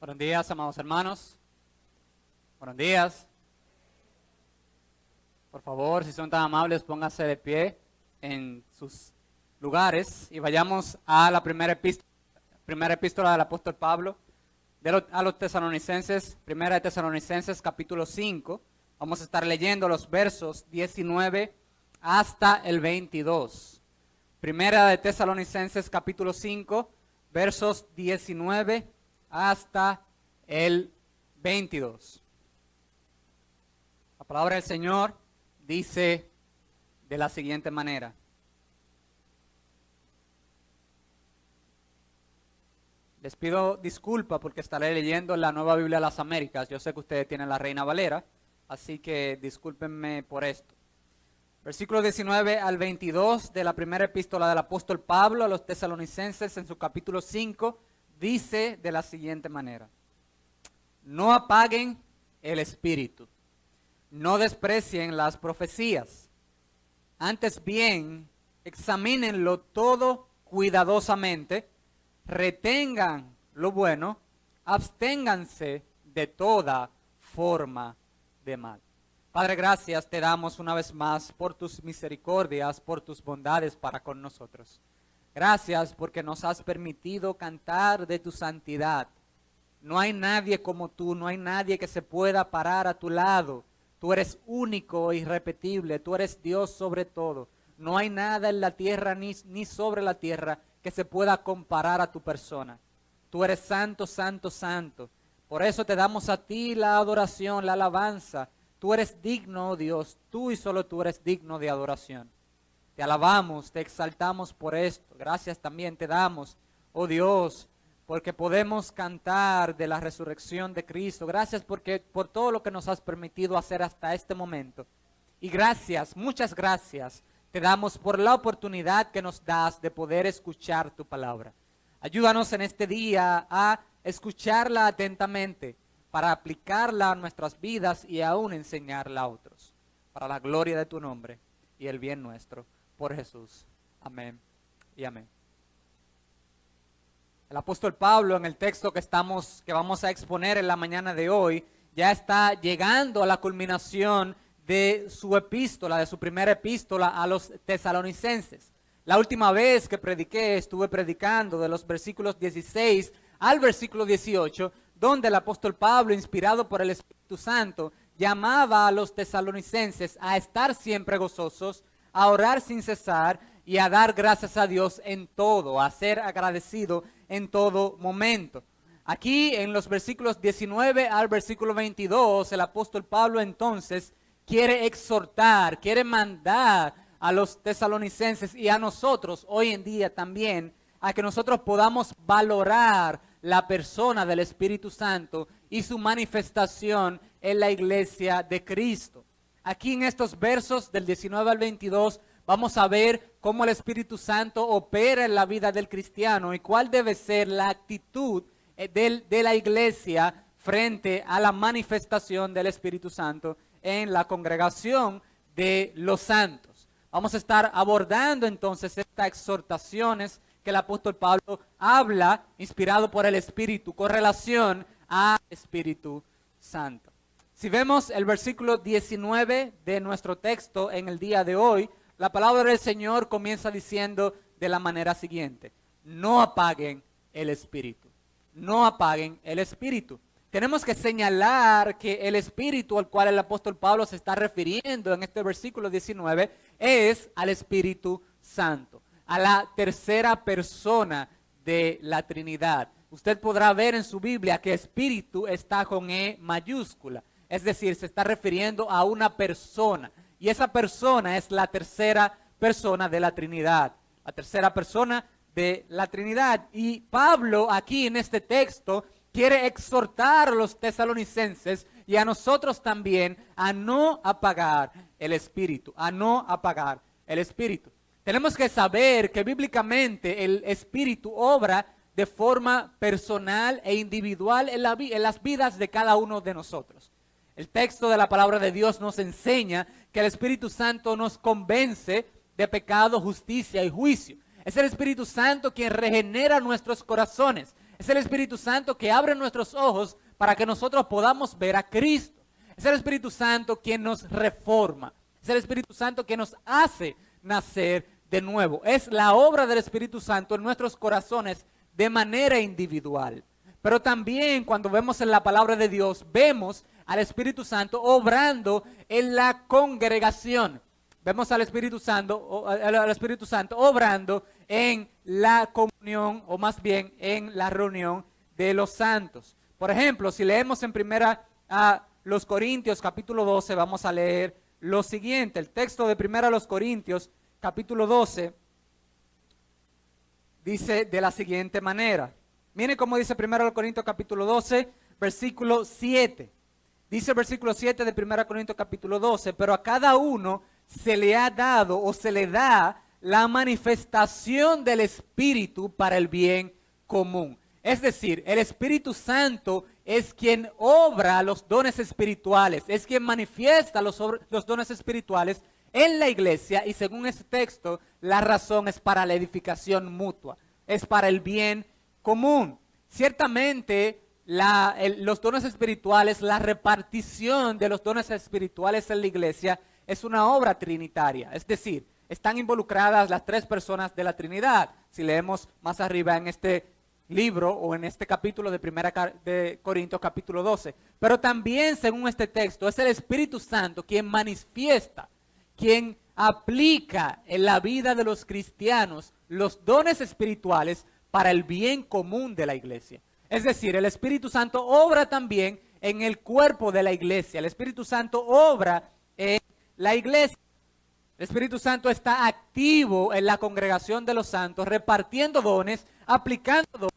Buenos días, amados hermanos. Buenos días. Por favor, si son tan amables, pónganse de pie en sus lugares y vayamos a la primera epístola del apóstol Pablo a los tesalonicenses, primera de Tesalonicenses, capítulo 5. Vamos a estar leyendo los versos 19 hasta el 22. Primera de Tesalonicenses, capítulo 5, versos 19 hasta el 22. La palabra del Señor dice de la siguiente manera: les pido disculpa porque estaré leyendo la Nueva Biblia de las Américas. Yo sé que ustedes tienen la Reina Valera, así que discúlpenme por esto. Versículo 19 al 22 de la primera epístola del apóstol Pablo a los tesalonicenses en su capítulo 5 dice de la siguiente manera: no apaguen el espíritu, no desprecien las profecías, antes bien examínenlo todo cuidadosamente, retengan lo bueno, absténganse de toda forma de mal. Padre, gracias te damos una vez más por tus misericordias, por tus bondades para con nosotros. Gracias porque nos has permitido cantar de tu santidad. No hay nadie como tú, no hay nadie que se pueda parar a tu lado. Tú eres único e irrepetible, tú eres Dios sobre todo. No hay nada en la tierra ni sobre la tierra que se pueda comparar a tu persona. Tú eres santo, santo, santo. Por eso te damos a ti la adoración, la alabanza. Tú eres digno, oh Dios, tú y solo tú eres digno de adoración. Te alabamos, te exaltamos por esto. Gracias también te damos, oh Dios, porque podemos cantar de la resurrección de Cristo. Gracias por todo lo que nos has permitido hacer hasta este momento. Y gracias, muchas gracias, te damos por la oportunidad que nos das de poder escuchar tu palabra. Ayúdanos en este día a escucharla atentamente para aplicarla a nuestras vidas y aún enseñarla a otros. Para la gloria de tu nombre y el bien nuestro. Por Jesús. Amén y amén. El apóstol Pablo, en el texto que vamos a exponer en la mañana de hoy, ya está llegando a la culminación de su epístola, de su primera epístola a los tesalonicenses. La última vez que prediqué, estuve predicando de los versículos 16 al versículo 18, donde el apóstol Pablo, inspirado por el Espíritu Santo, llamaba a los tesalonicenses a estar siempre gozosos, a orar sin cesar y a dar gracias a Dios en todo, a ser agradecido en todo momento. Aquí en los versículos 19 al versículo 22, el apóstol Pablo entonces quiere exhortar, quiere mandar a los tesalonicenses y a nosotros hoy en día también, a que nosotros podamos valorar la persona del Espíritu Santo y su manifestación en la iglesia de Cristo. Aquí en estos versos del 19 al 22 vamos a ver cómo el Espíritu Santo opera en la vida del cristiano y cuál debe ser la actitud de la iglesia frente a la manifestación del Espíritu Santo en la congregación de los santos. Vamos a estar abordando entonces estas exhortaciones que el apóstol Pablo habla, inspirado por el Espíritu, con relación al Espíritu Santo. Si vemos el versículo 19 de nuestro texto en el día de hoy, la palabra del Señor comienza diciendo de la manera siguiente: no apaguen el Espíritu. No apaguen el Espíritu. Tenemos que señalar que el Espíritu al cual el apóstol Pablo se está refiriendo en este versículo 19 es al Espíritu Santo, a la tercera persona de la Trinidad. Usted podrá ver en su Biblia que Espíritu está con E mayúscula, es decir, se está refiriendo a una persona, y esa persona es la tercera persona de la Trinidad, la tercera persona de la Trinidad. Y Pablo aquí en este texto quiere exhortar a los tesalonicenses y a nosotros también a no apagar el Espíritu, a no apagar el Espíritu. Tenemos que saber que bíblicamente el Espíritu obra de forma personal e individual en las vidas de cada uno de nosotros. El texto de la palabra de Dios nos enseña que el Espíritu Santo nos convence de pecado, justicia y juicio. Es el Espíritu Santo quien regenera nuestros corazones. Es el Espíritu Santo que abre nuestros ojos para que nosotros podamos ver a Cristo. Es el Espíritu Santo quien nos reforma. Es el Espíritu Santo que nos hace nacer de nuevo. Es la obra del Espíritu Santo en nuestros corazones de manera individual. Pero también cuando vemos en la palabra de Dios, vemos al Espíritu Santo obrando en la congregación. Vemos al Espíritu Santo obrando en la comunión, o más bien en la reunión de los santos. Por ejemplo, si leemos en primera a los Corintios capítulo 12, vamos a leer lo siguiente. El texto de primera a los Corintios capítulo 12 dice de la siguiente manera. Miren cómo dice primera a los Corintios capítulo 12, versículo 7. Dice el versículo 7 de 1 Corintios capítulo 12, pero a cada uno se le ha dado o se le da la manifestación del Espíritu para el bien común. Es decir, el Espíritu Santo es quien obra los dones espirituales, es quien manifiesta los dones espirituales en la iglesia, y según este texto, la razón es para la edificación mutua, es para el bien común. Ciertamente, los dones espirituales, la repartición de los dones espirituales en la iglesia es una obra trinitaria, es decir, están involucradas las tres personas de la Trinidad. Si leemos más arriba en este libro o en este capítulo de 1 de Corintios capítulo 12, pero también según este texto es el Espíritu Santo quien manifiesta, quien aplica en la vida de los cristianos los dones espirituales para el bien común de la iglesia. Es decir, el Espíritu Santo obra también en el cuerpo de la iglesia. El Espíritu Santo obra en la iglesia. El Espíritu Santo está activo en la congregación de los santos, repartiendo dones, aplicando dones,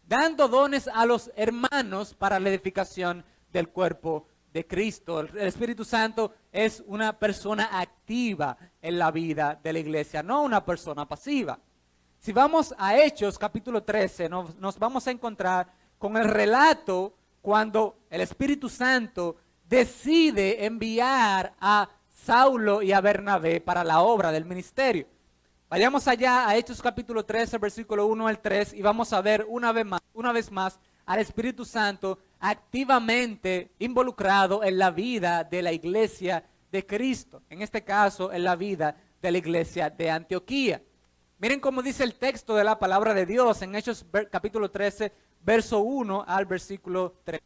dando dones a los hermanos para la edificación del cuerpo de Cristo. El Espíritu Santo es una persona activa en la vida de la iglesia, no una persona pasiva. Si vamos a Hechos capítulo 13, nos vamos a encontrar con el relato cuando el Espíritu Santo decide enviar a Saulo y a Bernabé para la obra del ministerio. Vayamos allá a Hechos capítulo 13, versículo 1 al 3, y vamos a ver una vez más al Espíritu Santo activamente involucrado en la vida de la iglesia de Cristo, en este caso en la vida de la iglesia de Antioquía. Miren cómo dice el texto de la palabra de Dios en Hechos capítulo 13, verso 1 al versículo 3.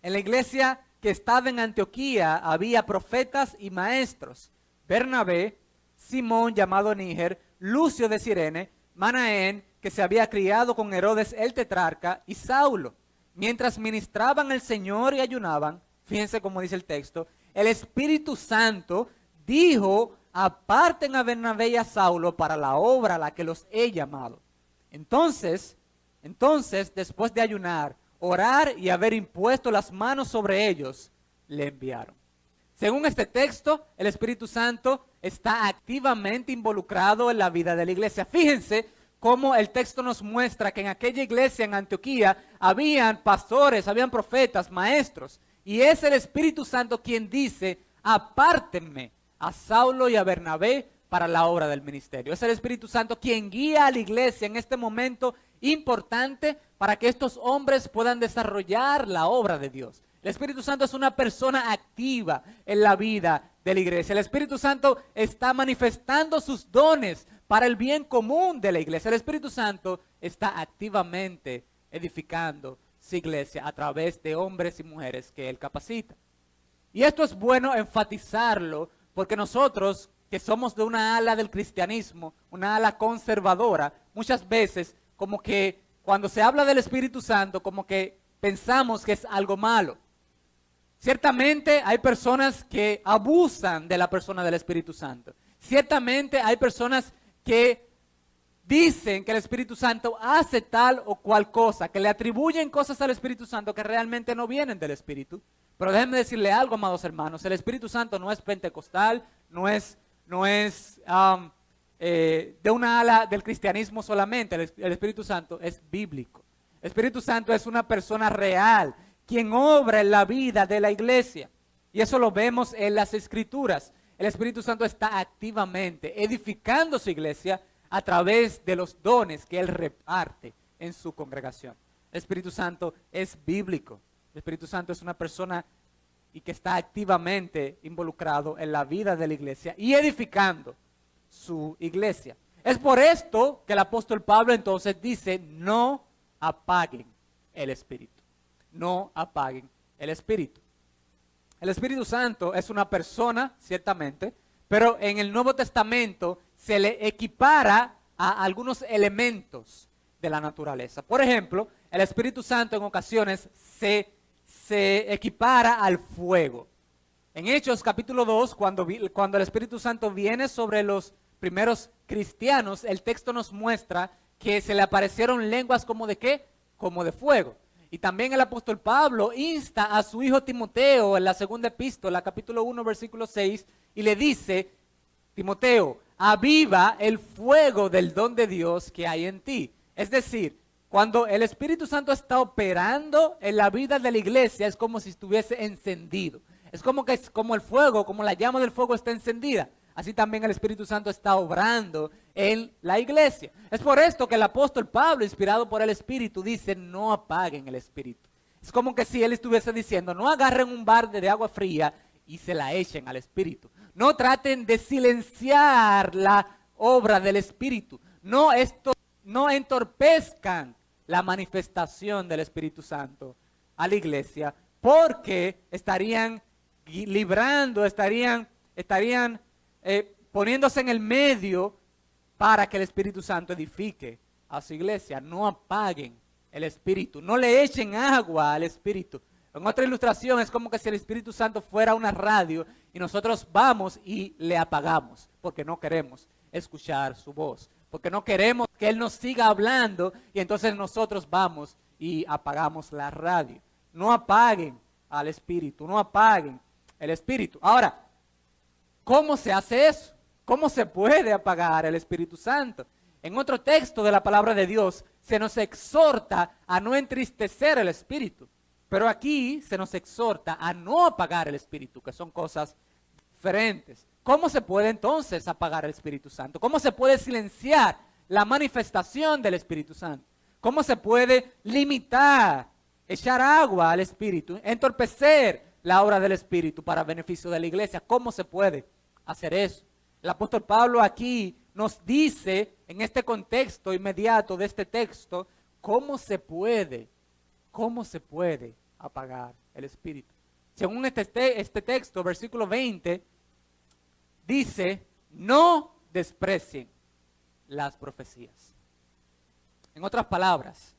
En la iglesia que estaba en Antioquía había profetas y maestros: Bernabé, Simón llamado Níger, Lucio de Cirene, Manaén, que se había criado con Herodes el tetrarca, y Saulo. Mientras ministraban al Señor y ayunaban, fíjense cómo dice el texto, el Espíritu Santo dijo: aparten a Bernabé y a Saulo para la obra a la que los he llamado. Entonces, después de ayunar, orar y haber impuesto las manos sobre ellos, le enviaron. Según este texto, el Espíritu Santo está activamente involucrado en la vida de la iglesia. Fíjense cómo el texto nos muestra que en aquella iglesia en Antioquía habían pastores, habían profetas, maestros, y es el Espíritu Santo quien dice: apártenme a Saulo y a Bernabé para la obra del ministerio. Es el Espíritu Santo quien guía a la iglesia en este momento importante para que estos hombres puedan desarrollar la obra de Dios. El Espíritu Santo es una persona activa en la vida de la iglesia. El Espíritu Santo está manifestando sus dones para el bien común de la iglesia. El Espíritu Santo está activamente edificando su iglesia a través de hombres y mujeres que Él capacita. Y esto es bueno enfatizarlo porque nosotros, que somos de una ala del cristianismo, una ala conservadora, muchas veces como que cuando se habla del Espíritu Santo, como que pensamos que es algo malo. Ciertamente hay personas que abusan de la persona del Espíritu Santo. Ciertamente hay personas que dicen que el Espíritu Santo hace tal o cual cosa, que le atribuyen cosas al Espíritu Santo que realmente no vienen del Espíritu. Pero déjenme decirle algo, amados hermanos, el Espíritu Santo no es pentecostal, no es de una ala del cristianismo solamente. El Espíritu Santo es bíblico. El Espíritu Santo es una persona real, quien obra en la vida de la iglesia. Y eso lo vemos en las Escrituras. El Espíritu Santo está activamente edificando su iglesia a través de los dones que Él reparte en su congregación. El Espíritu Santo es bíblico. El Espíritu Santo es una persona y que está activamente involucrado en la vida de la iglesia y edificando su iglesia. Es por esto que el apóstol Pablo entonces dice, no apaguen el Espíritu. No apaguen el Espíritu. El Espíritu Santo es una persona, ciertamente, pero en el Nuevo Testamento se le equipara a algunos elementos de la naturaleza. Por ejemplo, el Espíritu Santo en ocasiones se equipara al fuego. En Hechos capítulo 2, cuando el Espíritu Santo viene sobre los primeros cristianos, el texto nos muestra que se le aparecieron lenguas como de ¿qué? Como de fuego. Y también el apóstol Pablo insta a su hijo Timoteo en la segunda epístola, capítulo 1, versículo 6, y le dice, Timoteo, aviva el fuego del don de Dios que hay en ti. Es decir, cuando el Espíritu Santo está operando en la vida de la iglesia, es como si estuviese encendido. Es como el fuego, como la llama del fuego está encendida. Así también el Espíritu Santo está obrando en la iglesia. Es por esto que el apóstol Pablo, inspirado por el Espíritu, dice, no apaguen el Espíritu. Es como que si él estuviese diciendo, no agarren un balde de agua fría y se la echen al Espíritu. No traten de silenciar la obra del Espíritu. No entorpezcan la manifestación del Espíritu Santo a la iglesia, porque estarían librando, estarían poniéndose en el medio para que el Espíritu Santo edifique a su iglesia. No apaguen el Espíritu, no le echen agua al Espíritu. En otra ilustración es como que si el Espíritu Santo fuera una radio y nosotros vamos y le apagamos porque no queremos escuchar su voz, porque no queremos que Él nos siga hablando y entonces nosotros vamos y apagamos la radio. No apaguen al Espíritu, no apaguen el Espíritu. Ahora, ¿cómo se hace eso? ¿Cómo se puede apagar el Espíritu Santo? En otro texto de la palabra de Dios se nos exhorta a no entristecer el Espíritu. Pero aquí se nos exhorta a no apagar el Espíritu, que son cosas diferentes. ¿Cómo se puede entonces apagar el Espíritu Santo? ¿Cómo se puede silenciar la manifestación del Espíritu Santo? ¿Cómo se puede limitar, echar agua al Espíritu, entorpecer la obra del Espíritu para beneficio de la iglesia? ¿Cómo se puede hacer eso? El apóstol Pablo aquí nos dice, en este contexto inmediato de este texto, cómo se puede apagar el Espíritu. Según este texto, versículo 20, dice, no desprecien las profecías. En otras palabras,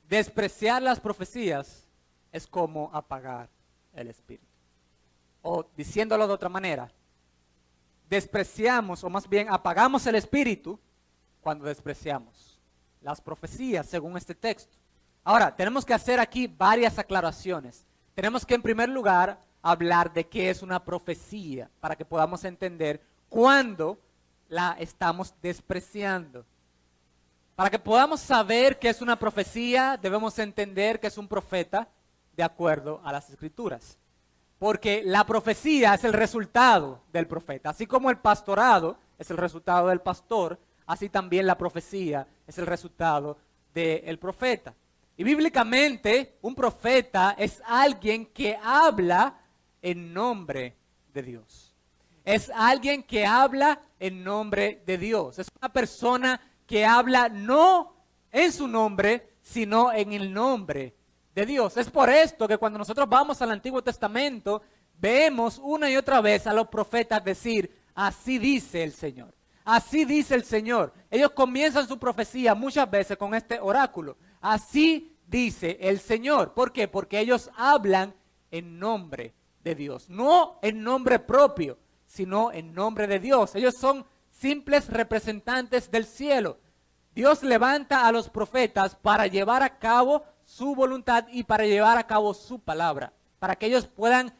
despreciar las profecías es como apagar el Espíritu. O diciéndolo de otra manera, despreciamos, o más bien apagamos el Espíritu cuando despreciamos las profecías, según este texto. Ahora, tenemos que hacer aquí varias aclaraciones. Tenemos que, en primer lugar, hablar de qué es una profecía, para que podamos entender cuándo la estamos despreciando. Para que podamos saber qué es una profecía, debemos entender que es un profeta de acuerdo a las Escrituras. Porque la profecía es el resultado del profeta. Así como el pastorado es el resultado del pastor, así también la profecía es el resultado del profeta. Y bíblicamente, un profeta es alguien que habla en nombre de Dios. Es alguien que habla en nombre de Dios. Es una persona que habla no en su nombre, sino en el nombre de Dios. Es por esto que cuando nosotros vamos al Antiguo Testamento, vemos una y otra vez a los profetas decir, así dice el Señor. Así dice el Señor. Ellos comienzan su profecía muchas veces con este oráculo. Así dice el Señor. ¿Por qué? Porque ellos hablan en nombre de Dios. No en nombre propio, sino en nombre de Dios. Ellos son simples representantes del cielo. Dios levanta a los profetas para llevar a cabo su voluntad y para llevar a cabo su palabra, para que ellos puedan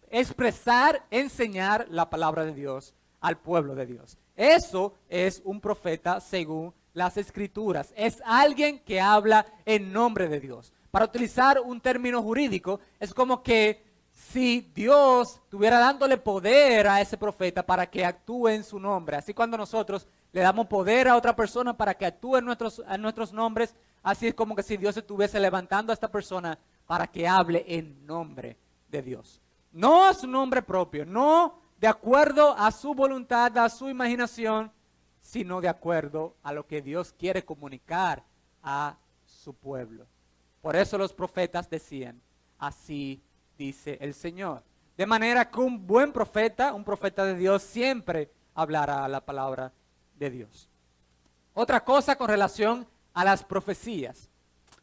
expresar, enseñar la palabra de Dios al pueblo de Dios. Eso es un profeta según las Escrituras. Es alguien que habla en nombre de Dios. Para utilizar un término jurídico, es como que si Dios estuviera dándole poder a ese profeta para que actúe en su nombre. Así cuando nosotros le damos poder a otra persona para que actúe en nuestros nombres. Así es como que si Dios estuviese levantando a esta persona para que hable en nombre de Dios. No a su nombre propio, no de acuerdo a su voluntad, a su imaginación, sino de acuerdo a lo que Dios quiere comunicar a su pueblo. Por eso los profetas decían, así dice el Señor. De manera que un buen profeta, un profeta de Dios, siempre hablará la palabra de Dios. Otra cosa con relación a las profecías.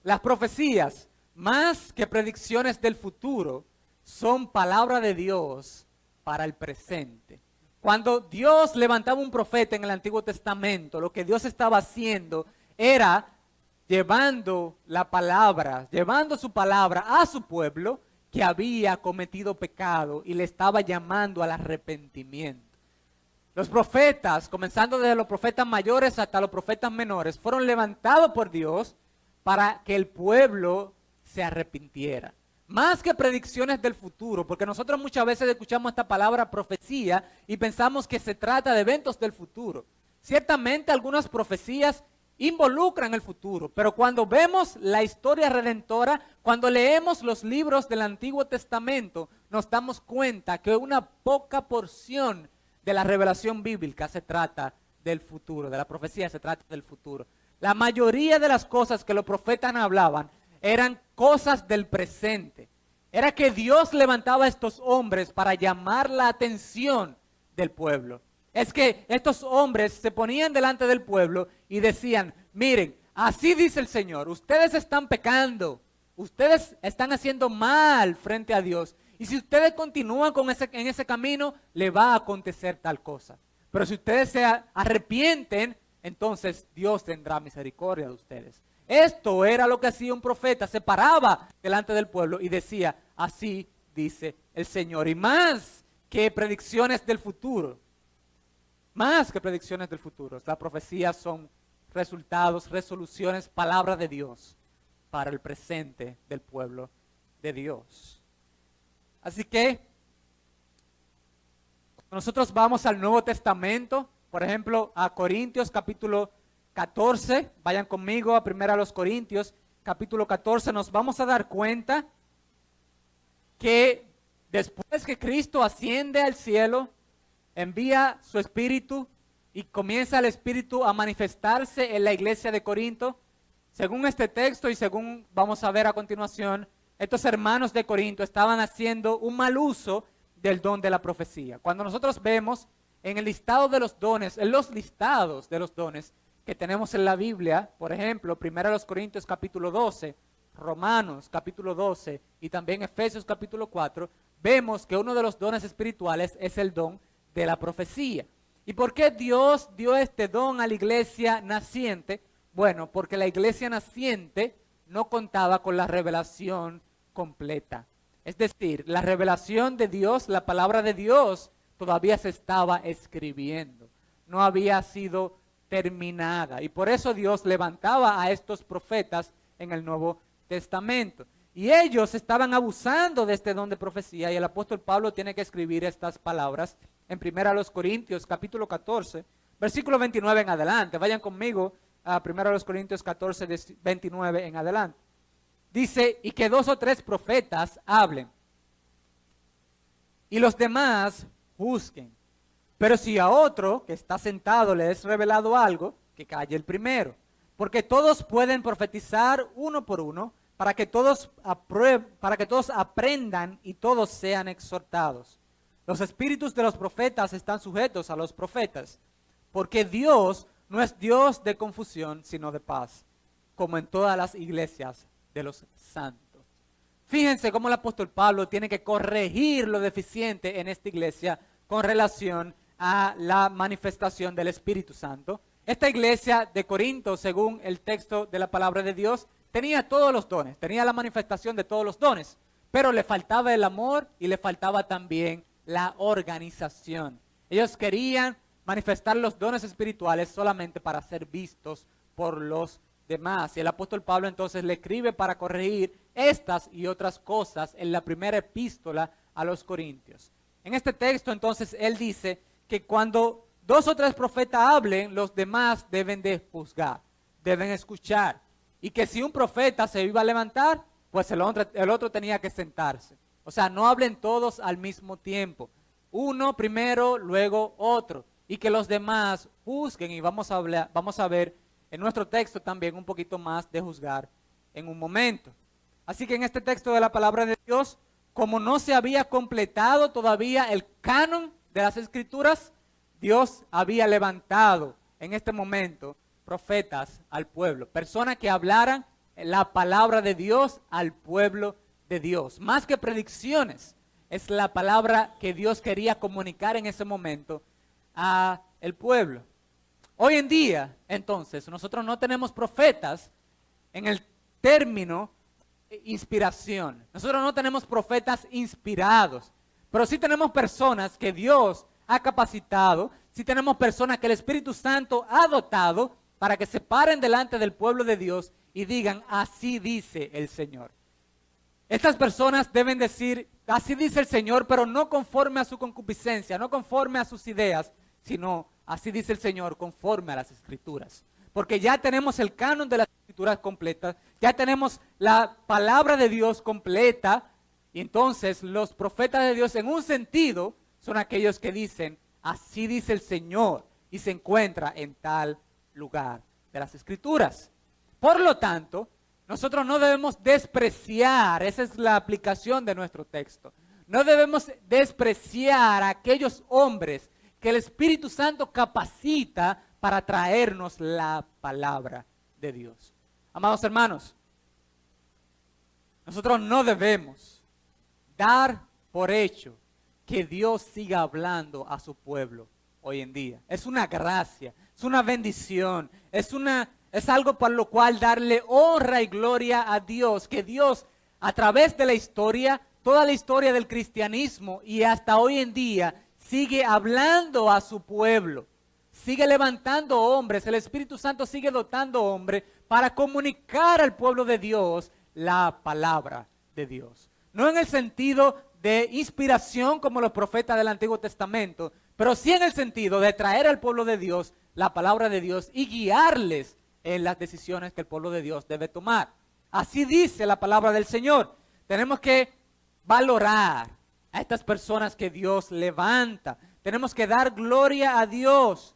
Las profecías, más que predicciones del futuro, son palabra de Dios para el presente. Cuando Dios levantaba un profeta en el Antiguo Testamento, lo que Dios estaba haciendo era llevando la palabra, llevando su palabra a su pueblo que había cometido pecado y le estaba llamando al arrepentimiento. Los profetas, comenzando desde los profetas mayores hasta los profetas menores, fueron levantados por Dios para que el pueblo se arrepintiera. Más que predicciones del futuro, porque nosotros muchas veces escuchamos esta palabra profecía y pensamos que se trata de eventos del futuro. Ciertamente algunas profecías involucran el futuro, pero cuando vemos la historia redentora, cuando leemos los libros del Antiguo Testamento, nos damos cuenta que una poca porción de la revelación bíblica se trata del futuro, de la profecía se trata del futuro. La mayoría de las cosas que los profetas hablaban eran cosas del presente. Era que Dios levantaba a estos hombres para llamar la atención del pueblo. Es que estos hombres se ponían delante del pueblo y decían, miren, así dice el Señor, ustedes están pecando, ustedes están haciendo mal frente a Dios. Y si ustedes continúan en ese camino, le va a acontecer tal cosa. Pero si ustedes se arrepienten, entonces Dios tendrá misericordia de ustedes. Esto era lo que hacía un profeta, se paraba delante del pueblo y decía, así dice el Señor. Y más que predicciones del futuro, las profecías son resultados, resoluciones, palabra de Dios para el presente del pueblo de Dios. Así que nosotros vamos al Nuevo Testamento, por ejemplo, a Corintios capítulo 14, vayan conmigo a 1 Corintios capítulo 14, nos vamos a dar cuenta que después que Cristo asciende al cielo, envía su Espíritu y comienza el Espíritu a manifestarse en la iglesia de Corinto. Según este texto y según vamos a ver a continuación, estos hermanos de Corinto estaban haciendo un mal uso del don de la profecía. Cuando nosotros vemos en el listado de los dones, en los listados de los dones que tenemos en la Biblia, por ejemplo, 1 Corintios capítulo 12, Romanos capítulo 12 y también Efesios capítulo 4, vemos que uno de los dones espirituales es el don de la profecía. ¿Y por qué Dios dio este don a la iglesia naciente? Bueno, porque la iglesia naciente no contaba con la revelación completa. Es decir, la revelación de Dios, la palabra de Dios, todavía se estaba escribiendo. No había sido terminada. Y por eso Dios levantaba a estos profetas en el Nuevo Testamento. Y ellos estaban abusando de este don de profecía. Y el apóstol Pablo tiene que escribir estas palabras en 1 Corintios capítulo 14, versículo 29 en adelante. Vayan conmigo a 1 Corintios 14, 29 en adelante. Dice, y que 2 o 3 profetas hablen, y los demás juzguen. Pero si a otro que está sentado le es revelado algo, que calle el primero. Porque todos pueden profetizar uno por uno, para que todos aprendan y todos sean exhortados. Los espíritus de los profetas están sujetos a los profetas, porque Dios no es Dios de confusión, sino de paz, como en todas las iglesias de los santos. Fíjense cómo el apóstol Pablo tiene que corregir lo deficiente en esta iglesia con relación a la manifestación del Espíritu Santo. Esta iglesia de Corinto, según el texto de la palabra de Dios, tenía todos los dones, tenía la manifestación de todos los dones, pero le faltaba el amor y le faltaba también la organización. Ellos querían manifestar los dones espirituales solamente para ser vistos por los demás. Y el apóstol Pablo entonces le escribe para corregir estas y otras cosas en la primera epístola a los Corintios. En este texto entonces él dice que cuando 2 o 3 profetas hablen, los demás deben de juzgar, deben escuchar. Y que si un profeta se iba a levantar, pues el otro tenía que sentarse. O sea, no hablen todos al mismo tiempo. Uno primero, luego otro. Y que los demás juzguen. Y vamos a ver en nuestro texto también un poquito más de juzgar en un momento. Así que en este texto de la palabra de Dios, como no se había completado todavía el canon de las Escrituras, Dios había levantado en este momento profetas al pueblo, personas que hablaran la palabra de Dios al pueblo de Dios. Más que predicciones, es la palabra que Dios quería comunicar en ese momento a el pueblo. Hoy en día, entonces, nosotros no tenemos profetas en el término inspiración. Nosotros no tenemos profetas inspirados, pero sí tenemos personas que Dios ha capacitado, sí tenemos personas que el Espíritu Santo ha dotado para que se paren delante del pueblo de Dios y digan, así dice el Señor. Estas personas deben decir, así dice el Señor, pero no conforme a su concupiscencia, no conforme a sus ideas, sino así dice el Señor, conforme a las Escrituras. Porque ya tenemos el canon de las Escrituras completas, ya tenemos la palabra de Dios completa, y entonces los profetas de Dios en un sentido son aquellos que dicen, así dice el Señor, y se encuentra en tal lugar de las Escrituras. Por lo tanto, nosotros no debemos despreciar, esa es la aplicación de nuestro texto, no debemos despreciar a aquellos hombres que el Espíritu Santo capacita para traernos la palabra de Dios. Amados hermanos, nosotros no debemos dar por hecho que Dios siga hablando a su pueblo hoy en día. Es una gracia, es una bendición, es algo por lo cual darle honra y gloria a Dios, que Dios a través de la historia, toda la historia del cristianismo y hasta hoy en día sigue hablando a su pueblo. Sigue levantando hombres, el Espíritu Santo sigue dotando hombres para comunicar al pueblo de Dios la palabra de Dios. No en el sentido de inspiración como los profetas del Antiguo Testamento, pero sí en el sentido de traer al pueblo de Dios la palabra de Dios y guiarles en las decisiones que el pueblo de Dios debe tomar. Así dice la palabra del Señor. Tenemos que valorar a estas personas que Dios levanta. Tenemos que dar gloria a Dios.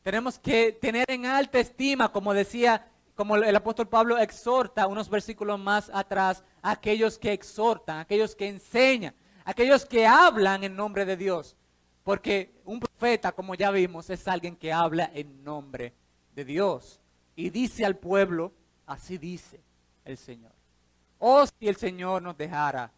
Tenemos que tener en alta estima, como decía, como el apóstol Pablo exhorta unos versículos más atrás, a aquellos que exhortan, a aquellos que enseñan, a aquellos que hablan en nombre de Dios. Porque un profeta, como ya vimos, es alguien que habla en nombre de Dios. Y dice al pueblo, así dice el Señor. Oh, si el Señor nos dejara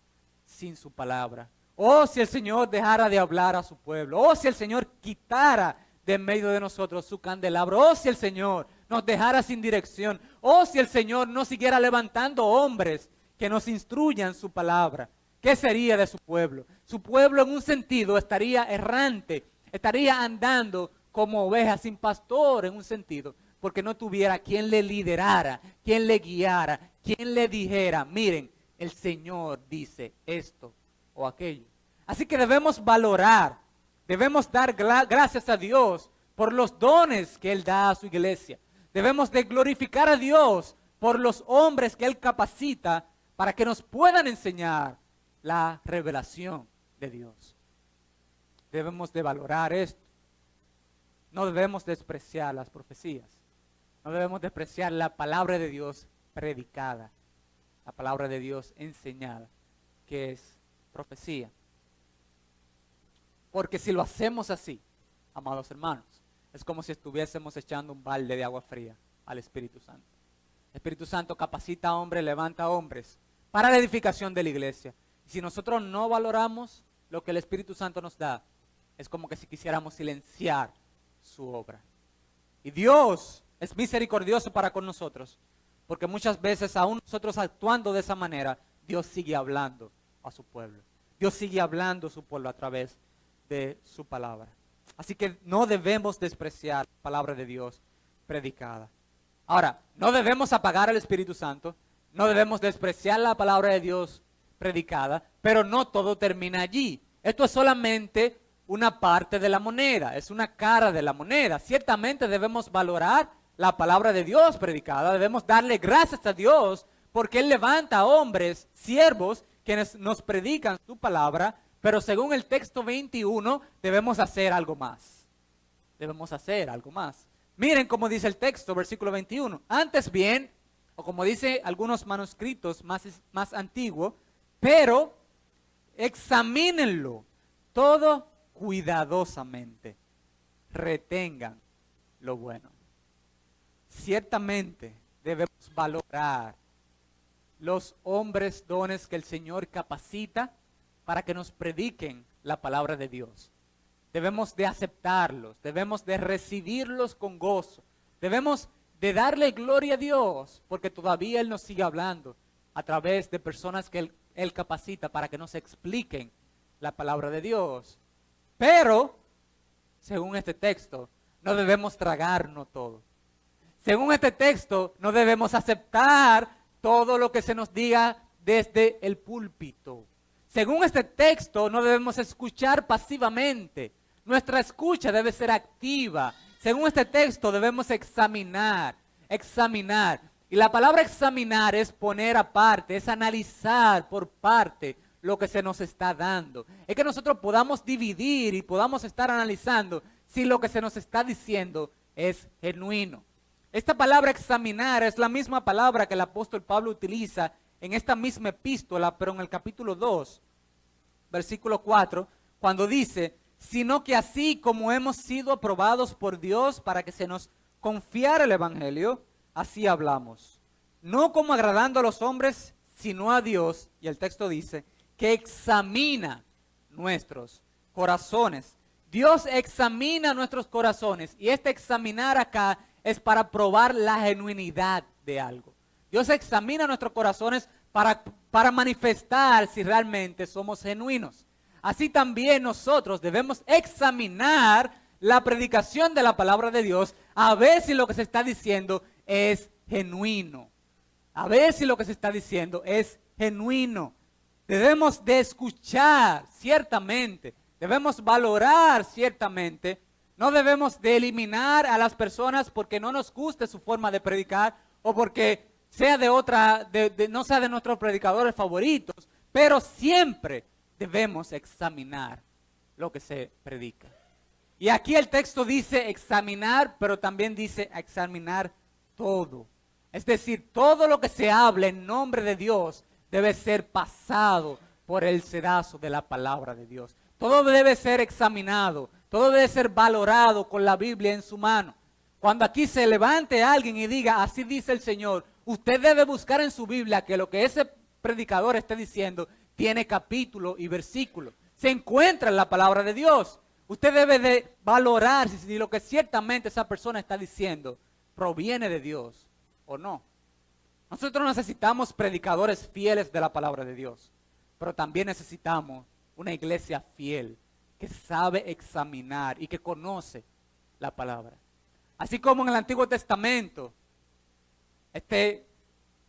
sin su palabra. Oh, si el Señor dejara de hablar a su pueblo. Oh, si el Señor quitara de en medio de nosotros su candelabro. Oh, si el Señor nos dejara sin dirección. Oh, si el Señor no siguiera levantando hombres que nos instruyan su palabra. ¿Qué sería de su pueblo? Su pueblo en un sentido estaría errante, estaría andando como oveja sin pastor en un sentido, porque no tuviera quien le liderara, quien le guiara, quien le dijera, miren, el Señor dice esto o aquello. Así que debemos valorar, debemos dar gracias a Dios por los dones que Él da a su iglesia. Debemos de glorificar a Dios por los hombres que Él capacita para que nos puedan enseñar la revelación de Dios. Debemos de valorar esto. No debemos despreciar las profecías. No debemos despreciar la palabra de Dios predicada, la palabra de Dios enseñada, que es profecía. Porque si lo hacemos así, amados hermanos, es como si estuviésemos echando un balde de agua fría al Espíritu Santo. El Espíritu Santo capacita a hombres, levanta a hombres para la edificación de la iglesia. Si nosotros no valoramos lo que el Espíritu Santo nos da, es como que si quisiéramos silenciar su obra. Y Dios es misericordioso para con nosotros, porque muchas veces aún nosotros actuando de esa manera, Dios sigue hablando a su pueblo. Dios sigue hablando a su pueblo a través de su palabra. Así que no debemos despreciar la palabra de Dios predicada. Ahora, no debemos apagar al Espíritu Santo, no debemos despreciar la palabra de Dios predicada, pero no todo termina allí. Esto es solamente una parte de la moneda, es una cara de la moneda. Ciertamente debemos valorar la palabra de Dios predicada, debemos darle gracias a Dios porque Él levanta a hombres, siervos, quienes nos predican su palabra, pero según el texto 21 debemos hacer algo más. Debemos hacer algo más. Miren cómo dice el texto, versículo 21. Antes bien, o como dice algunos manuscritos más antiguos, pero examínenlo todo cuidadosamente, retengan lo bueno. Ciertamente debemos valorar los hombres dones que el Señor capacita para que nos prediquen la palabra de Dios. Debemos de aceptarlos, debemos de recibirlos con gozo, debemos de darle gloria a Dios, porque todavía Él nos sigue hablando a través de personas que Él capacita para que nos expliquen la palabra de Dios. Pero, según este texto, no debemos tragarnos todo. Según este texto, no debemos aceptar todo lo que se nos diga desde el púlpito. Según este texto, no debemos escuchar pasivamente. Nuestra escucha debe ser activa. Según este texto, debemos examinar. Y la palabra examinar es poner aparte, es analizar por parte lo que se nos está dando. Es que nosotros podamos dividir y podamos estar analizando si lo que se nos está diciendo es genuino. Esta palabra examinar es la misma palabra que el apóstol Pablo utiliza en esta misma epístola, pero en el capítulo 2, versículo 4, cuando dice: sino que así como hemos sido aprobados por Dios para que se nos confiara el evangelio, así hablamos. No como agradando a los hombres, sino a Dios, y el texto dice, que examina nuestros corazones. Dios examina nuestros corazones, y este examinar acá es para probar la genuinidad de algo. Dios examina nuestros corazones para manifestar si realmente somos genuinos. Así también nosotros debemos examinar la predicación de la palabra de Dios a ver si lo que se está diciendo es genuino. A ver si lo que se está diciendo es genuino. Debemos de escuchar ciertamente, debemos valorar ciertamente. No debemos de eliminar a las personas porque no nos guste su forma de predicar o porque sea no sea de nuestros predicadores favoritos, pero siempre debemos examinar lo que se predica. Y aquí el texto dice examinar, pero también dice examinar todo. Es decir, todo lo que se hable en nombre de Dios debe ser pasado por el sedazo de la palabra de Dios. Todo debe ser examinado, todo debe ser valorado con la Biblia en su mano. Cuando aquí se levante alguien y diga, así dice el Señor, usted debe buscar en su Biblia que lo que ese predicador esté diciendo tiene capítulo y versículo. Se encuentra en la palabra de Dios. Usted debe de valorar si lo que ciertamente esa persona está diciendo proviene de Dios o no. Nosotros necesitamos predicadores fieles de la palabra de Dios, pero también necesitamos una iglesia fiel que sabe examinar y que conoce la palabra. Así como en el Antiguo Testamento, este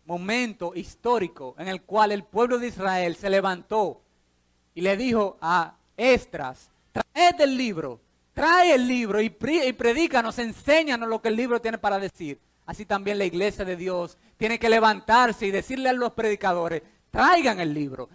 momento histórico en el cual el pueblo de Israel se levantó y le dijo a Esdras: trae el libro y predícanos, enséñanos lo que el libro tiene para decir. Así también la iglesia de Dios tiene que levantarse y decirle a los predicadores: traigan el libro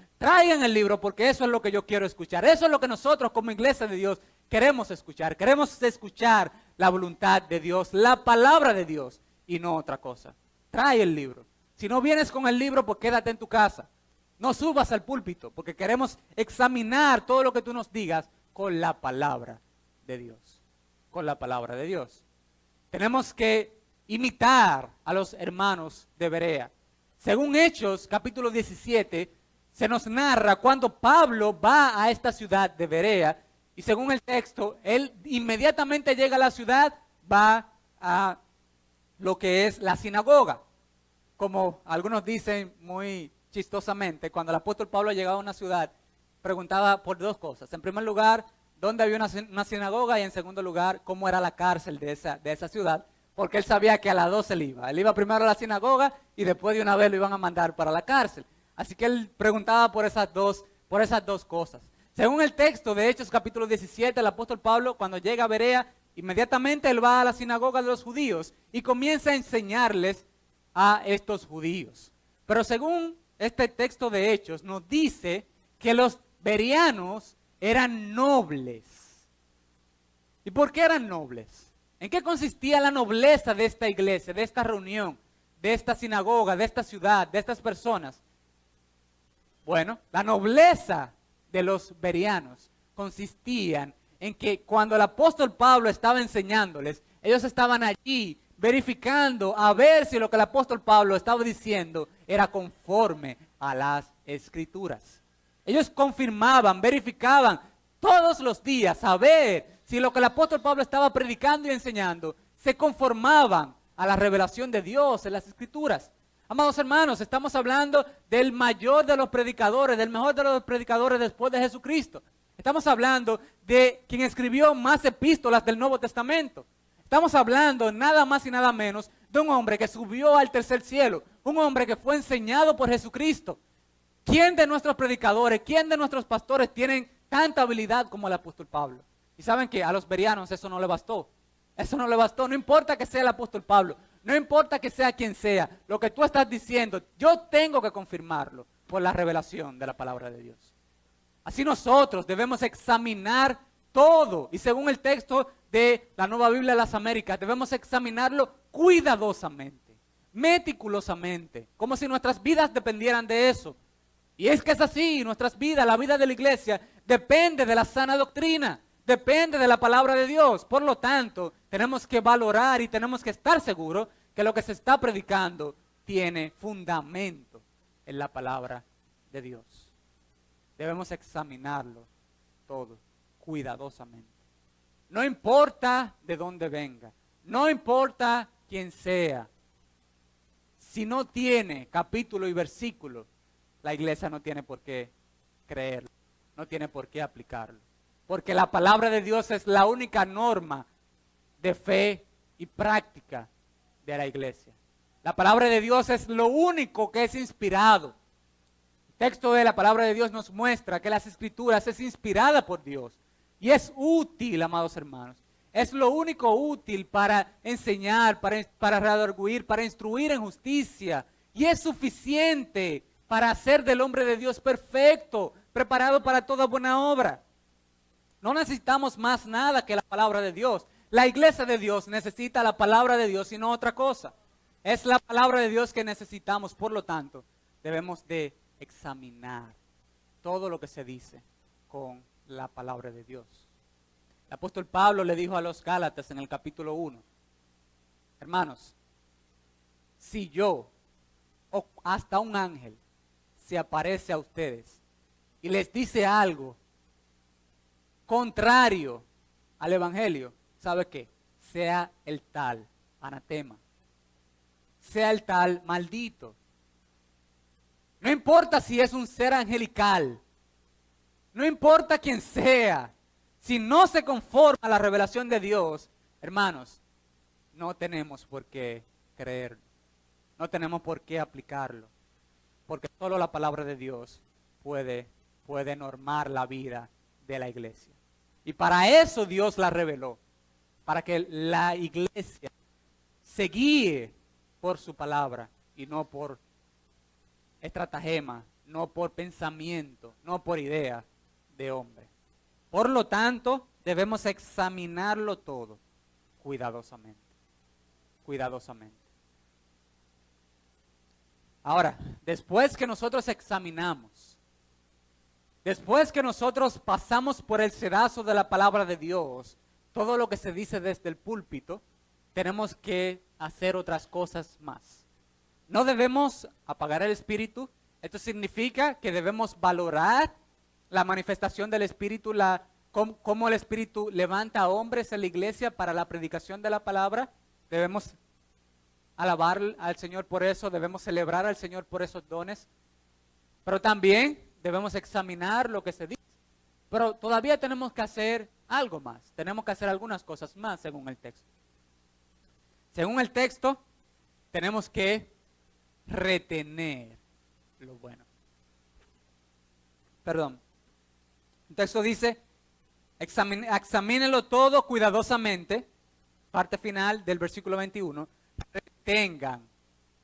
porque eso es lo que yo quiero escuchar. Eso es lo que nosotros como iglesia de Dios queremos escuchar. Queremos escuchar la voluntad de Dios, la palabra de Dios y no otra cosa. Trae el libro. Si no vienes con el libro, pues quédate en tu casa. No subas al púlpito porque queremos examinar todo lo que tú nos digas con la palabra de Dios. Con la palabra de Dios. Tenemos que imitar a los hermanos de Berea. Según Hechos, capítulo 17, se nos narra cuando Pablo va a esta ciudad de Berea, y según el texto, él inmediatamente llega a la ciudad, va a lo que es la sinagoga. Como algunos dicen muy chistosamente, cuando el apóstol Pablo llegaba a una ciudad, preguntaba por dos cosas. En primer lugar, dónde había una sinagoga, y en segundo lugar, cómo era la cárcel de esa ciudad, porque él sabía que a las 2 él iba. Él iba primero a la sinagoga y después de una vez lo iban a mandar para la cárcel. Así que él preguntaba por esas dos cosas. Según el texto de Hechos capítulo 17, el apóstol Pablo, cuando llega a Berea, inmediatamente él va a la sinagoga de los judíos y comienza a enseñarles a estos judíos. Pero según este texto de Hechos, nos dice que los bereanos eran nobles. ¿Y por qué eran nobles? ¿En qué consistía la nobleza de esta iglesia, de esta reunión, de esta sinagoga, de esta ciudad, de estas personas? Bueno, la nobleza de los bereanos consistían en que cuando el apóstol Pablo estaba enseñándoles, ellos estaban allí verificando a ver si lo que el apóstol Pablo estaba diciendo era conforme a las escrituras. Ellos confirmaban, verificaban todos los días a ver si lo que el apóstol Pablo estaba predicando y enseñando se conformaban a la revelación de Dios en las escrituras. Amados hermanos, estamos hablando del mayor de los predicadores, del mejor de los predicadores después de Jesucristo. Estamos hablando de quien escribió más epístolas del Nuevo Testamento. Estamos hablando nada más y nada menos de un hombre que subió al tercer cielo, un hombre que fue enseñado por Jesucristo. ¿Quién de nuestros predicadores, quién de nuestros pastores tienen tanta habilidad como el apóstol Pablo? Y saben que a los bereanos eso no le bastó. Eso no le bastó, no importa que sea el apóstol Pablo, no importa que sea quien sea, lo que tú estás diciendo, yo tengo que confirmarlo por la revelación de la palabra de Dios. Así nosotros debemos examinar todo, y según el texto de la Nueva Biblia de las Américas, debemos examinarlo cuidadosamente, meticulosamente, como si nuestras vidas dependieran de eso. Y es que es así, nuestras vidas, la vida de la iglesia, depende de la sana doctrina, depende de la palabra de Dios. Por lo tanto, tenemos que valorar y tenemos que estar seguros que lo que se está predicando tiene fundamento en la palabra de Dios. Debemos examinarlo todo cuidadosamente. No importa de dónde venga, no importa quién sea, si no tiene capítulo y versículo, la iglesia no tiene por qué creerlo, no tiene por qué aplicarlo. Porque la palabra de Dios es la única norma de fe y práctica de la iglesia. La palabra de Dios es lo único que es inspirado. El texto de la palabra de Dios nos muestra que las escrituras es inspirada por Dios. Y es útil, amados hermanos. Es lo único útil para enseñar, para redarguir, para instruir en justicia. Y es suficiente para hacer del hombre de Dios perfecto, preparado para toda buena obra. No necesitamos más nada que la palabra de Dios. La iglesia de Dios necesita la palabra de Dios y no otra cosa. Es la palabra de Dios que necesitamos, por lo tanto, debemos de examinar todo lo que se dice con la palabra de Dios. El apóstol Pablo le dijo a los Gálatas en el capítulo 1, hermanos, si yo o hasta un ángel se aparece a ustedes y les dice algo contrario al evangelio, ¿sabe qué? Sea el tal anatema, sea el tal maldito. No importa si es un ser angelical, no importa quién sea, si no se conforma a la revelación de Dios, hermanos, no tenemos por qué creerlo, no tenemos por qué aplicarlo, porque solo la palabra de Dios puede normar la vida de la iglesia. Y para eso Dios la reveló, para que la iglesia se guíe por su palabra y no por estratagema, no por pensamiento, no por idea de hombre. Por lo tanto, debemos examinarlo todo cuidadosamente, cuidadosamente. Ahora, después que nosotros examinamos, después que nosotros pasamos por el sedazo de la palabra de Dios, todo lo que se dice desde el púlpito, tenemos que hacer otras cosas más. No debemos apagar el espíritu. Esto significa que debemos valorar la manifestación del espíritu, cómo el espíritu levanta a hombres en la iglesia para la predicación de la palabra. Debemos alabar al Señor por eso, debemos celebrar al Señor por esos dones. Pero también debemos examinar lo que se dice. Pero todavía tenemos que hacer algo más. Tenemos que hacer algunas cosas más según el texto. Según el texto, tenemos que retener lo bueno. Perdón. El texto dice, examínenlo todo cuidadosamente, parte final del versículo 21, retengan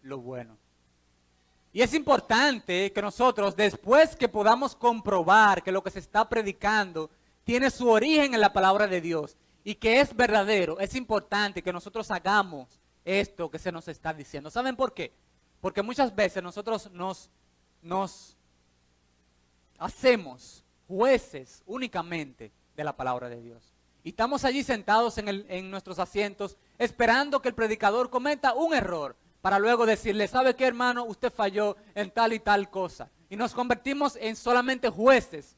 lo bueno. Y es importante que nosotros, después que podamos comprobar que lo que se está predicando tiene su origen en la palabra de Dios y que es verdadero, es importante que nosotros hagamos esto que se nos está diciendo. ¿Saben por qué? Porque muchas veces nosotros nos hacemos jueces únicamente de la palabra de Dios. Y estamos allí sentados en nuestros asientos esperando que el predicador cometa un error para luego decirle, ¿sabe qué, hermano? Usted falló en tal y tal cosa. Y nos convertimos en solamente jueces.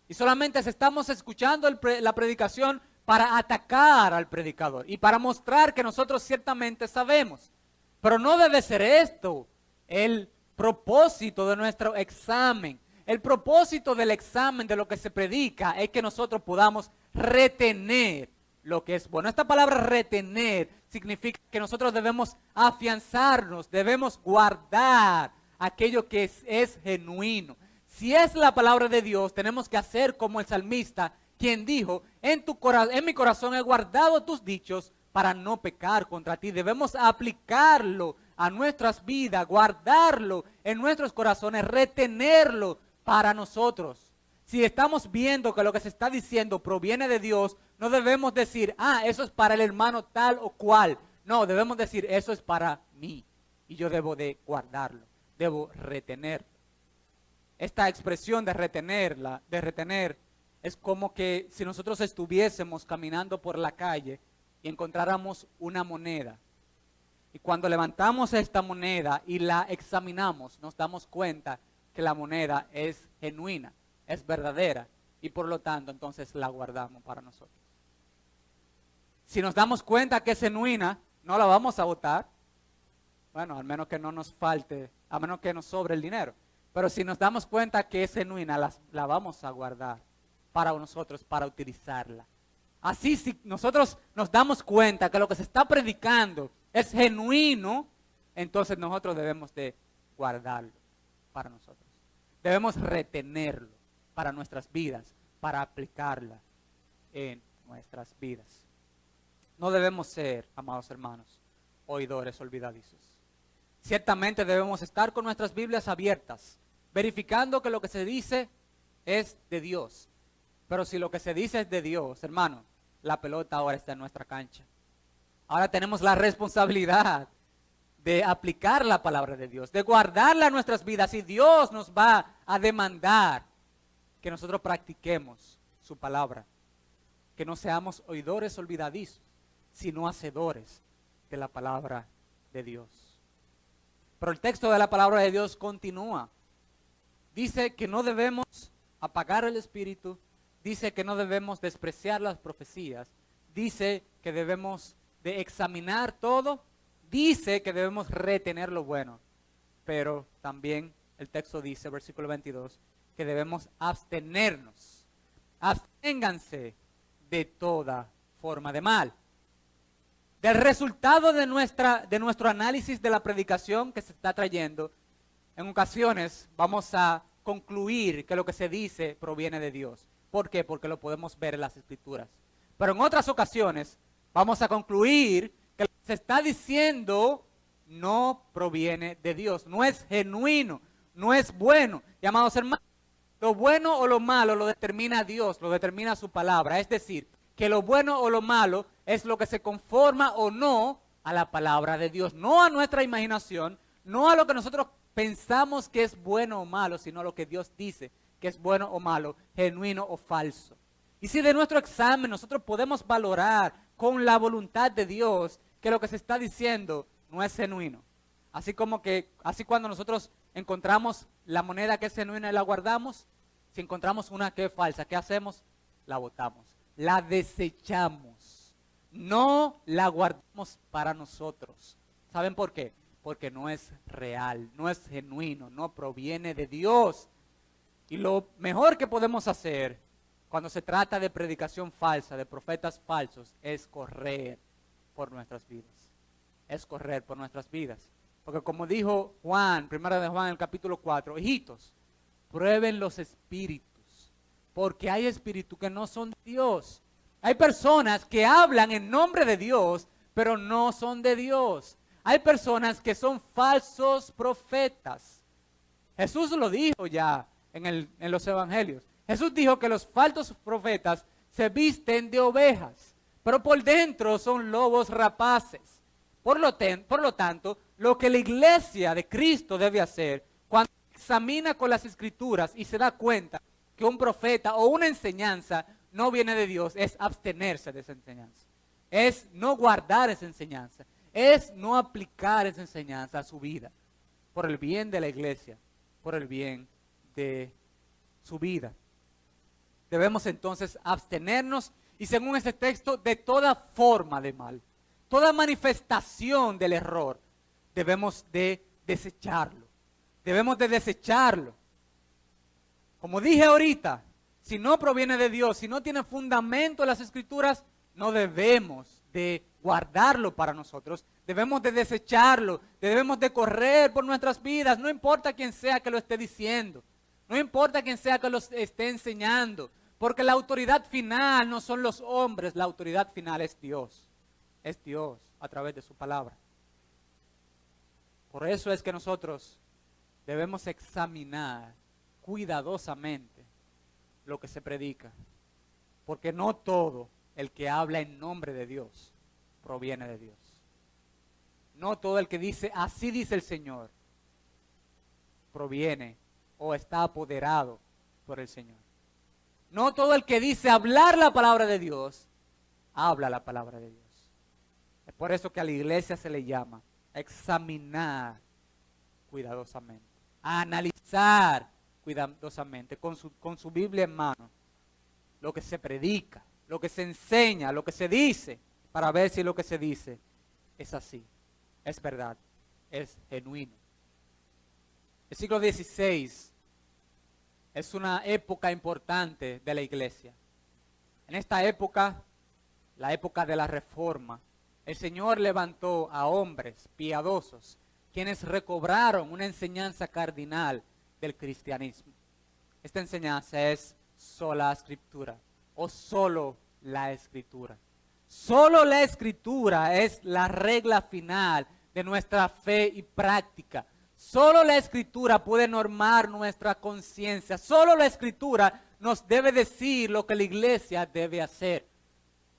Y solamente estamos escuchando la predicación para atacar al predicador y para mostrar que nosotros ciertamente sabemos. Pero no debe ser esto el propósito de nuestro examen. El propósito del examen de lo que se predica es que nosotros podamos retener lo que es bueno. Esta palabra retener significa que nosotros debemos afianzarnos, debemos guardar aquello que es genuino. Si es la palabra de Dios, tenemos que hacer como el salmista, quien dijo, en mi corazón he guardado tus dichos para no pecar contra ti. Debemos aplicarlo a nuestras vidas, guardarlo en nuestros corazones, retenerlo para nosotros. Si estamos viendo que lo que se está diciendo proviene de Dios, no debemos decir, eso es para el hermano tal o cual. No, debemos decir, eso es para mí. Y yo debo de guardarlo, debo retenerlo. Esta expresión de retener, es como que si nosotros estuviésemos caminando por la calle y encontráramos una moneda. Y cuando levantamos esta moneda y la examinamos, nos damos cuenta que la moneda es genuina, es verdadera. Y por lo tanto, entonces la guardamos para nosotros. Si nos damos cuenta que es genuina, no la vamos a botar. Bueno, al menos que no nos falte, a menos que nos sobre el dinero. Pero si nos damos cuenta que es genuina, la vamos a guardar para nosotros, para utilizarla. Así, si nosotros nos damos cuenta que lo que se está predicando es genuino, entonces nosotros debemos de guardarlo para nosotros. Debemos retenerlo para nuestras vidas, para aplicarla en nuestras vidas. No debemos ser, amados hermanos, oidores olvidadizos. Ciertamente debemos estar con nuestras Biblias abiertas, verificando que lo que se dice es de Dios. Pero si lo que se dice es de Dios, hermano, la pelota ahora está en nuestra cancha. Ahora tenemos la responsabilidad de aplicar la palabra de Dios, de guardarla en nuestras vidas, y Dios nos va a demandar que nosotros practiquemos su palabra, que no seamos oidores olvidadizos, sino hacedores de la palabra de Dios. Pero el texto de la palabra de Dios continúa. Dice que no debemos apagar el espíritu, dice que no debemos despreciar las profecías, dice que debemos de examinar todo, dice que debemos retener lo bueno, pero también el texto dice, versículo 22, que debemos abstenernos. Absténganse de toda forma de mal. Del resultado de nuestro análisis de la predicación que se está trayendo, en ocasiones vamos a concluir que lo que se dice proviene de Dios. ¿Por qué? Porque lo podemos ver en las Escrituras. Pero en otras ocasiones vamos a concluir que lo que se está diciendo no proviene de Dios, no es genuino, no es bueno. Y amados hermanos, lo bueno o lo malo lo determina Dios, lo determina su palabra. Es decir, que lo bueno o lo malo es lo que se conforma o no a la palabra de Dios, no a nuestra imaginación, no a lo que nosotros pensamos que es bueno o malo, sino a lo que Dios dice que es bueno o malo, genuino o falso. Y si de nuestro examen nosotros podemos valorar con la voluntad de Dios que lo que se está diciendo no es genuino, así cuando nosotros encontramos la moneda que es genuina y la guardamos, si encontramos una que es falsa, ¿qué hacemos? La botamos, la desechamos, no la guardamos para nosotros. ¿Saben por qué? Porque no es real, no es genuino, no proviene de Dios. Y lo mejor que podemos hacer cuando se trata de predicación falsa, de profetas falsos, es correr por nuestras vidas. Es correr por nuestras vidas. Porque como dijo Juan, primera de Juan, en el capítulo 4, hijitos, prueben los espíritus, porque hay espíritus que no son de Dios. Hay personas que hablan en nombre de Dios, pero no son de Dios. Hay personas que son falsos profetas. Jesús lo dijo ya en los evangelios. Jesús dijo que los falsos profetas se visten de ovejas, pero por dentro son lobos rapaces. Por lo tanto, lo que la iglesia de Cristo debe hacer, cuando examina con las escrituras y se da cuenta que un profeta o una enseñanza no viene de Dios, es abstenerse de esa enseñanza. Es no guardar esa enseñanza. Es no aplicar esa enseñanza a su vida, por el bien de la iglesia, por el bien de su vida. Debemos entonces abstenernos y, según este texto, de toda forma de mal, toda manifestación del error, debemos de desecharlo. Debemos de desecharlo. Como dije ahorita, si no proviene de Dios, si no tiene fundamento en las escrituras, no debemos de guardarlo para nosotros. Debemos de desecharlo, debemos de correr por nuestras vidas, no importa quién sea que lo esté diciendo, no importa quién sea que lo esté enseñando, porque la autoridad final no son los hombres, la autoridad final es Dios a través de su palabra. Por eso es que nosotros debemos examinar cuidadosamente lo que se predica, porque no todo el que habla en nombre de Dios proviene de Dios. No todo el que dice, así dice el Señor, proviene o está apoderado por el Señor. No todo el que dice hablar la palabra de Dios, habla la palabra de Dios. Es por eso que a la iglesia se le llama a examinar cuidadosamente, a analizar cuidadosamente, con su Biblia en mano, lo que se predica, lo que se enseña, lo que se dice, para ver si lo que se dice es así, es verdad, es genuino. El siglo XVI es una época importante de la iglesia. En esta época, la época de la Reforma, el Señor levantó a hombres piadosos, quienes recobraron una enseñanza cardinal del cristianismo. Esta enseñanza es sola escritura, o solo la escritura. Solo la escritura es la regla final de nuestra fe y práctica. Solo la escritura puede normar nuestra conciencia. Solo la escritura nos debe decir lo que la iglesia debe hacer.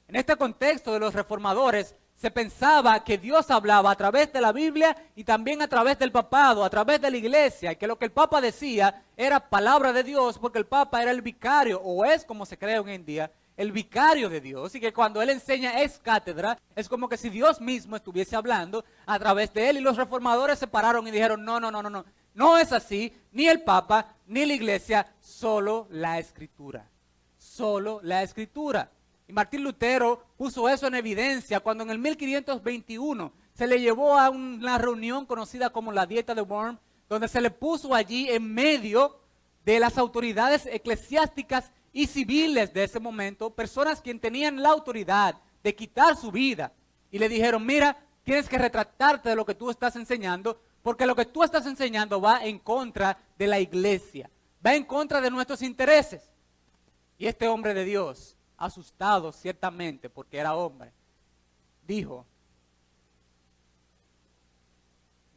En este contexto de los reformadores, se pensaba que Dios hablaba a través de la Biblia y también a través del papado, a través de la iglesia, y que lo que el Papa decía era palabra de Dios, porque el Papa era el vicario, o es como se cree hoy en día, el vicario de Dios, y que cuando él enseña es cátedra, es como que si Dios mismo estuviese hablando a través de él. Y los reformadores se pararon y dijeron, no es así, ni el Papa, ni la iglesia, solo la escritura, solo la escritura. Y Martín Lutero puso eso en evidencia cuando en el 1521 se le llevó a una reunión conocida como la Dieta de Worms, donde se le puso allí en medio de las autoridades eclesiásticas y civiles de ese momento, personas quienes tenían la autoridad de quitar su vida. Y le dijeron, mira, tienes que retractarte de lo que tú estás enseñando, porque lo que tú estás enseñando va en contra de la iglesia, va en contra de nuestros intereses. Y este hombre de Dios, asustado ciertamente porque era hombre, dijo,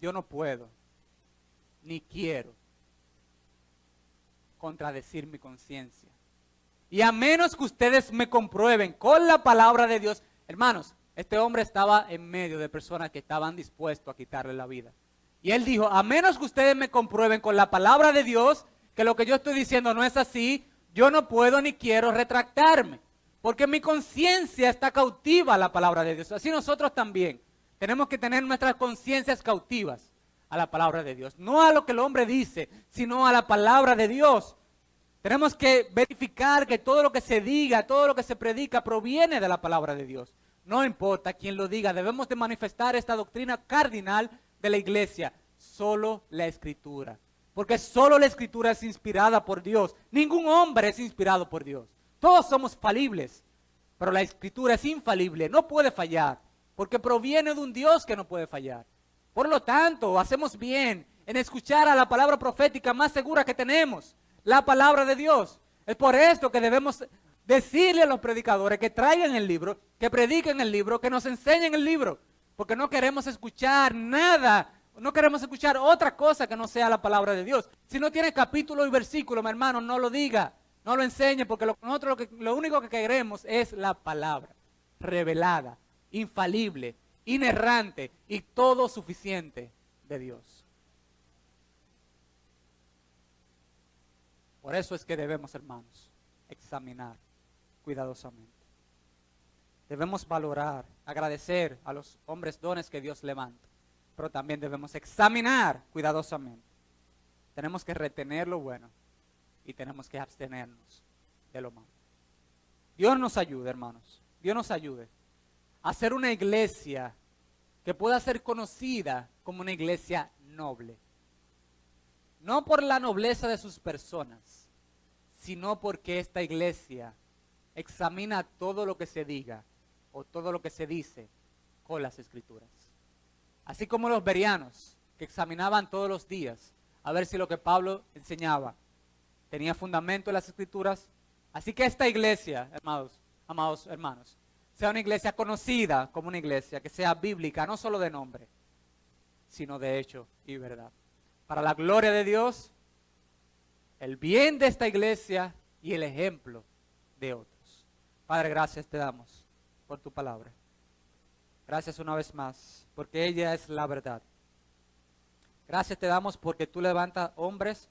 yo no puedo, ni quiero contradecir mi conciencia. Y a menos que ustedes me comprueben con la palabra de Dios. Hermanos, este hombre estaba en medio de personas que estaban dispuestos a quitarle la vida. Y él dijo, a menos que ustedes me comprueben con la palabra de Dios que lo que yo estoy diciendo no es así, yo no puedo ni quiero retractarme. Porque mi conciencia está cautiva a la palabra de Dios. Así nosotros también tenemos que tener nuestras conciencias cautivas a la palabra de Dios. No a lo que el hombre dice, sino a la palabra de Dios. Tenemos que verificar que todo lo que se diga, todo lo que se predica proviene de la palabra de Dios. No importa quién lo diga, debemos de manifestar esta doctrina cardinal de la iglesia. Solo la escritura. Porque solo la escritura es inspirada por Dios. Ningún hombre es inspirado por Dios. Todos somos falibles, pero la escritura es infalible, no puede fallar, porque proviene de un Dios que no puede fallar. Por lo tanto, hacemos bien en escuchar a la palabra profética más segura que tenemos, la palabra de Dios. Es por esto que debemos decirle a los predicadores que traigan el libro, que prediquen el libro, que nos enseñen el libro, porque no queremos escuchar nada, no queremos escuchar otra cosa que no sea la palabra de Dios. Si no tiene capítulo y versículo, mi hermano, no lo diga, no lo enseñe, porque nosotros lo único que queremos es la palabra revelada, infalible, inerrante y todo suficiente de Dios. Por eso es que debemos, hermanos, examinar cuidadosamente. Debemos valorar, agradecer a los hombres dones que Dios levanta, pero también debemos examinar cuidadosamente. Tenemos que retener lo bueno y tenemos que abstenernos de lo malo. Dios nos ayude, hermanos. Dios nos ayude a ser una iglesia que pueda ser conocida como una iglesia noble. No por la nobleza de sus personas, sino porque esta iglesia examina todo lo que se diga o todo lo que se dice con las Escrituras. Así como los bereanos, que examinaban todos los días a ver si lo que Pablo enseñaba tenía fundamento en las Escrituras. Así que esta iglesia, amados hermanos, sea una iglesia conocida como una iglesia que sea bíblica, no solo de nombre, sino de hecho y verdad. Para la gloria de Dios, el bien de esta iglesia y el ejemplo de otros. Padre, gracias te damos por tu palabra. Gracias una vez más, porque ella es la verdad. Gracias te damos porque tú levantas hombres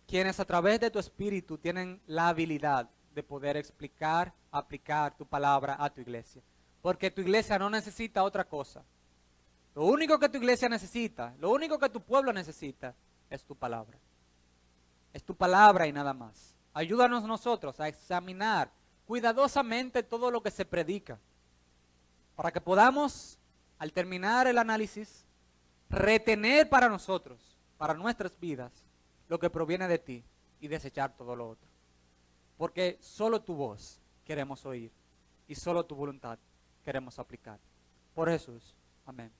quienes a través de tu espíritu tienen la habilidad de poder explicar, aplicar tu palabra a tu iglesia. Porque tu iglesia no necesita otra cosa. Lo único que tu iglesia necesita, lo único que tu pueblo necesita es tu palabra. Es tu palabra y nada más. Ayúdanos nosotros a examinar cuidadosamente todo lo que se predica, para que podamos, al terminar el análisis, retener para nosotros, para nuestras vidas, lo que proviene de ti y desechar todo lo otro. Porque solo tu voz queremos oír y solo tu voluntad queremos aplicar. Por Jesús. Amén.